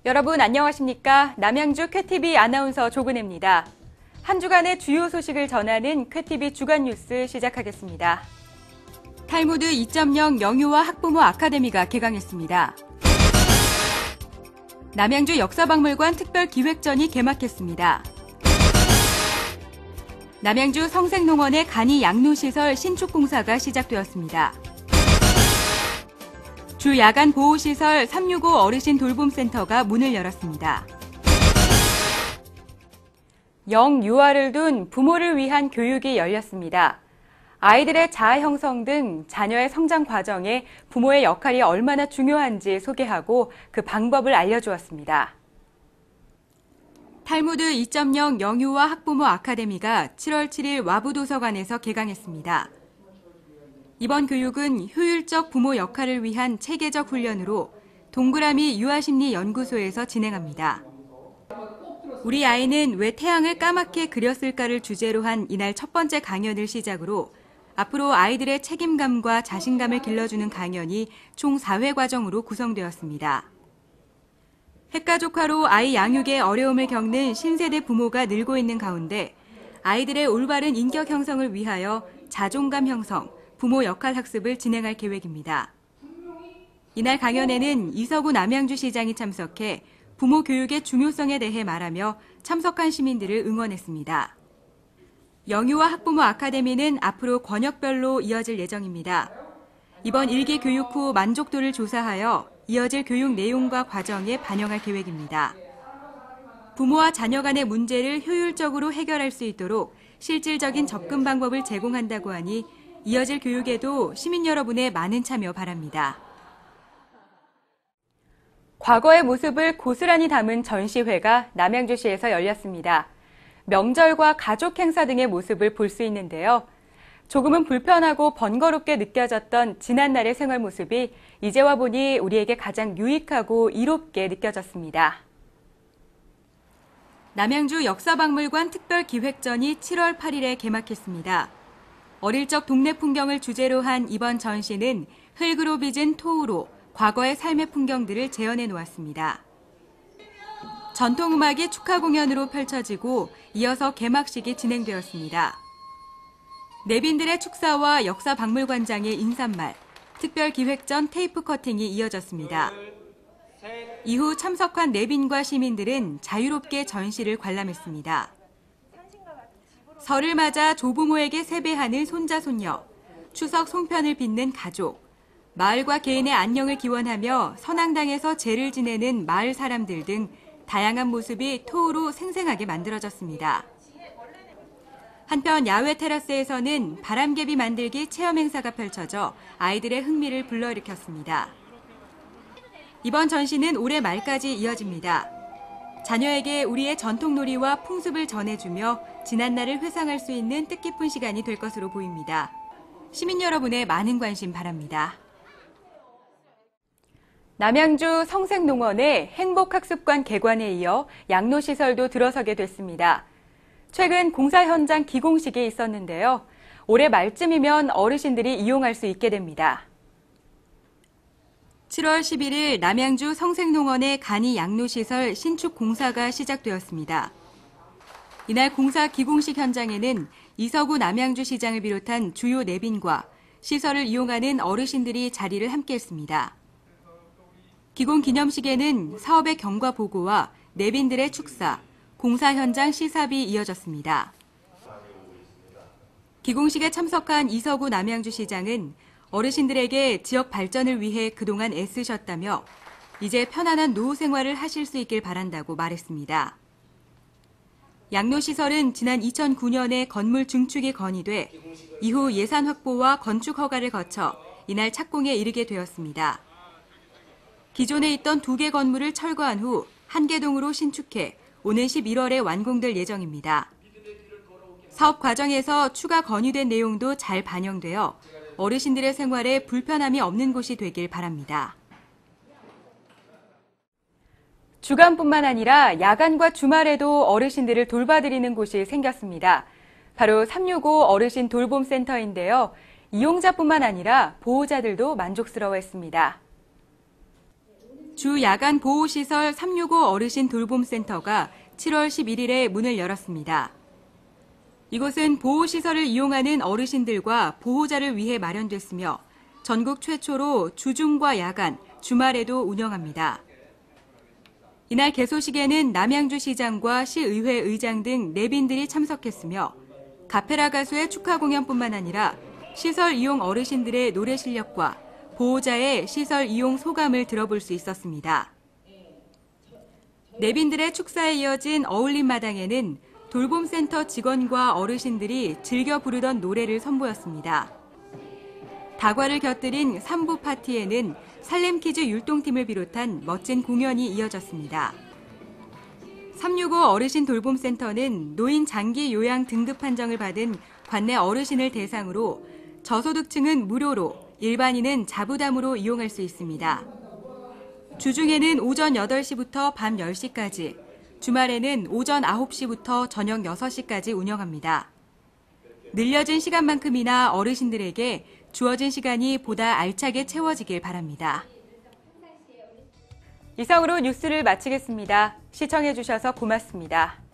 여러분 안녕하십니까? 남양주 쾌TV 아나운서 조근혜입니다. 한 주간의 주요 소식을 전하는 쾌TV 주간 뉴스 시작하겠습니다. 탈무드 2.0 영유아 학부모 아카데미가 개강했습니다. 남양주 역사박물관 특별기획전이 개막했습니다. 남양주 성색농원의 간이 양로시설 신축 공사가 시작되었습니다. 주 야간 보호시설 365 어르신 돌봄센터가 문을 열었습니다. 영유아를 둔 부모를 위한 교육이 열렸습니다. 아이들의 자아 형성 등 자녀의 성장 과정에 부모의 역할이 얼마나 중요한지 소개하고 그 방법을 알려주었습니다. 탈무드 2.0 영유아 학부모 아카데미가 7월 7일 와부도서관에서 개강했습니다. 이번 교육은 효율적 부모 역할을 위한 체계적 훈련으로 동그라미 유아심리연구소에서 진행합니다. 우리 아이는 왜 태양을 까맣게 그렸을까를 주제로 한 이날 첫 번째 강연을 시작으로 앞으로 아이들의 책임감과 자신감을 길러주는 강연이 총 4회 과정으로 구성되었습니다. 핵가족화로 아이 양육에 어려움을 겪는 신세대 부모가 늘고 있는 가운데 아이들의 올바른 인격 형성을 위하여 자존감 형성, 부모 역할 학습을 진행할 계획입니다. 이날 강연에는 이서구 남양주시장이 참석해 부모 교육의 중요성에 대해 말하며 참석한 시민들을 응원했습니다. 영유아 학부모 아카데미는 앞으로 권역별로 이어질 예정입니다. 이번 1기 교육 후 만족도를 조사하여 이어질 교육 내용과 과정에 반영할 계획입니다. 부모와 자녀 간의 문제를 효율적으로 해결할 수 있도록 실질적인 접근 방법을 제공한다고 하니 이어질 교육에도 시민 여러분의 많은 참여 바랍니다. 과거의 모습을 고스란히 담은 전시회가 남양주시에서 열렸습니다. 명절과 가족 행사 등의 모습을 볼 수 있는데요. 조금은 불편하고 번거롭게 느껴졌던 지난날의 생활 모습이 이제 와 보니 우리에게 가장 유익하고 이롭게 느껴졌습니다. 남양주 역사박물관 특별기획전이 7월 8일에 개막했습니다. 어릴 적 동네 풍경을 주제로 한 이번 전시는 흙으로 빚은 토우로 과거의 삶의 풍경들을 재현해 놓았습니다. 전통음악이 축하 공연으로 펼쳐지고 이어서 개막식이 진행되었습니다. 내빈들의 축사와 역사박물관장의 인사말, 특별기획전 테이프 커팅이 이어졌습니다. 이후 참석한 내빈과 시민들은 자유롭게 전시를 관람했습니다. 설을 맞아 조부모에게 세배하는 손자 손녀, 추석 송편을 빚는 가족, 마을과 개인의 안녕을 기원하며 선앙당에서 제를 지내는 마을 사람들 등 다양한 모습이 토우로 생생하게 만들어졌습니다. 한편 야외 테라스에서는 바람개비 만들기 체험 행사가 펼쳐져 아이들의 흥미를 불러일으켰습니다. 이번 전시는 올해 말까지 이어집니다. 자녀에게 우리의 전통놀이와 풍습을 전해주며 지난날을 회상할 수 있는 뜻깊은 시간이 될 것으로 보입니다. 시민 여러분의 많은 관심 바랍니다. 남양주 성색농원의 행복학습관 개관에 이어 양로시설도 들어서게 됐습니다. 최근 공사 현장 기공식이 있었는데요. 올해 말쯤이면 어르신들이 이용할 수 있게 됩니다. 7월 11일 남양주 성색농원의 간이 양로시설 신축 공사가 시작되었습니다. 이날 공사 기공식 현장에는 이서구 남양주시장을 비롯한 주요 내빈과 시설을 이용하는 어르신들이 자리를 함께했습니다. 기공 기념식에는 사업의 경과 보고와 내빈들의 축사, 공사 현장 시삽이 이어졌습니다. 기공식에 참석한 이서구 남양주시장은 어르신들에게 지역 발전을 위해 그동안 애쓰셨다며 이제 편안한 노후 생활을 하실 수 있길 바란다고 말했습니다. 양로시설은 지난 2009년에 건물 증축이 건의돼 이후 예산 확보와 건축 허가를 거쳐 이날 착공에 이르게 되었습니다. 기존에 있던 2개 건물을 철거한 후 한계동으로 신축해 오는 11월에 완공될 예정입니다. 사업 과정에서 추가 건의된 내용도 잘 반영되어 어르신들의 생활에 불편함이 없는 곳이 되길 바랍니다. 주간뿐만 아니라 야간과 주말에도 어르신들을 돌봐드리는 곳이 생겼습니다. 바로 365 어르신 돌봄센터인데요. 이용자뿐만 아니라 보호자들도 만족스러워했습니다. 주 야간 보호시설 365 어르신 돌봄센터가 7월 11일에 문을 열었습니다. 이곳은 보호시설을 이용하는 어르신들과 보호자를 위해 마련됐으며 전국 최초로 주중과 야간, 주말에도 운영합니다. 이날 개소식에는 남양주 시장과 시의회 의장 등 내빈들이 참석했으며 가페라 가수의 축하 공연뿐만 아니라 시설 이용 어르신들의 노래 실력과 보호자의 시설 이용 소감을 들어볼 수 있었습니다. 내빈들의 축사에 이어진 어울림 마당에는 돌봄센터 직원과 어르신들이 즐겨 부르던 노래를 선보였습니다. 다과를 곁들인 3부 파티에는 살렘키즈 율동팀을 비롯한 멋진 공연이 이어졌습니다. 365 어르신 돌봄센터는 노인 장기 요양 등급 판정을 받은 관내 어르신을 대상으로 저소득층은 무료로, 일반인은 자부담으로 이용할 수 있습니다. 주중에는 오전 8시부터 밤 10시까지, 주말에는 오전 9시부터 저녁 6시까지 운영합니다. 늘려진 시간만큼이나 어르신들에게 주어진 시간이 보다 알차게 채워지길 바랍니다. 이상으로 뉴스를 마치겠습니다. 시청해주셔서 고맙습니다.